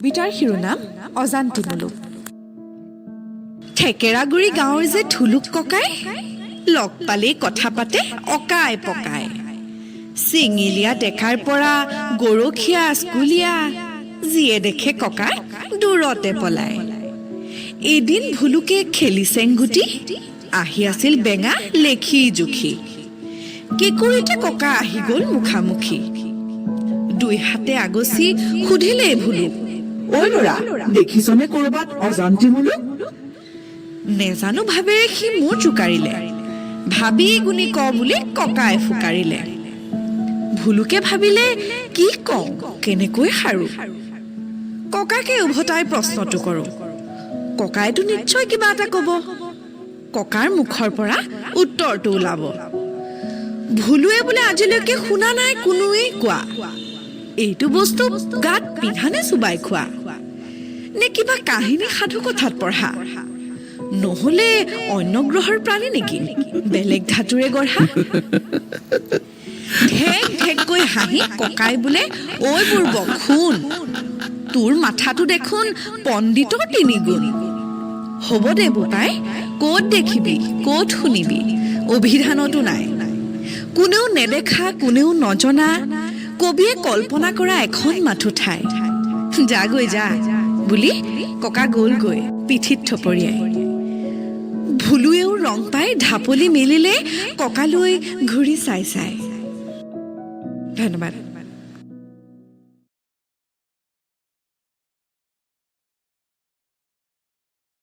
কবিতাৰ শিৰোনাম অজান্তি মুলুক। থেকেৰাগুৰি গাঁৱৰ যে থুলুক ককাই লগ পালেই কথা পাতে অকাই পকাই। চিঙিলীয়া ডেকাৰ পৰা গৰখীয়া স্কুলীয়া যিয়ে দেখে ককাক দূৰতে পলায়। এদিন ভুলুকে খেলি চেংগুটি আহি আছিল বেঙা লেখি জুখি। কেঁকুৰিতে ককা আহি গ'ল মুখামুখি। দুই হাতে আগচি সুধিলে ভুলুক, ঐ ল'ৰা, দেখিছনে ক'ৰবাত অজান্তি মুলুক? নেজানো ভাবেৰে সি মূৰ জোকাৰিলে। ভাবি গুণি ক বুলি ককাই ফুকাৰিলে। ভুলুকে ভাবিলে কি কওঁ কেনেকৈ সাৰো। ককাকে উভতাই প্ৰশ্নটো কৰোঁ। ককাইতো নিশ্চয় কিবা এটা ক'ব। ককাৰ মুখৰ পৰা উত্তৰটো ওলাব। ভুলুৱে বোলে আজিলৈকে শুনা নাই কোনোৱেই কোৱা। এইটো বস্তু গাত পিন্ধা নে চুবাই খোৱা, নে কিবা কাহিনী সাধু কথাত পঢ়া, নহলে অন্য গ্ৰহৰ প্ৰাণী নেকি বেলেগ ধাতুৰে গঢ়া। ঢেক ঢেককৈ হাঁহি ককাই বোলে, ঐ বুৰ্বক শুন, তোৰ মাথাটো দেখোন পণ্ডিতৰ তিনিগুণ। হ'ব দে বোপাই, ক'ত দেখিবি ক'ত শুনিবি অভিধানতো নাই। কোনেও নেদেখা কোনেও নজনা কবিয়ে কল্পনা কৰা এখন মাথো ঠাই। যাগৈ যা বুলি ককা গ'লগৈ পিঠিত থপৰিয়াই। ভুলুৱেও ৰং পাই ঢাপলি মেলিলে ককালৈ ঘূৰি চাই চাই। ধন্যবাদ।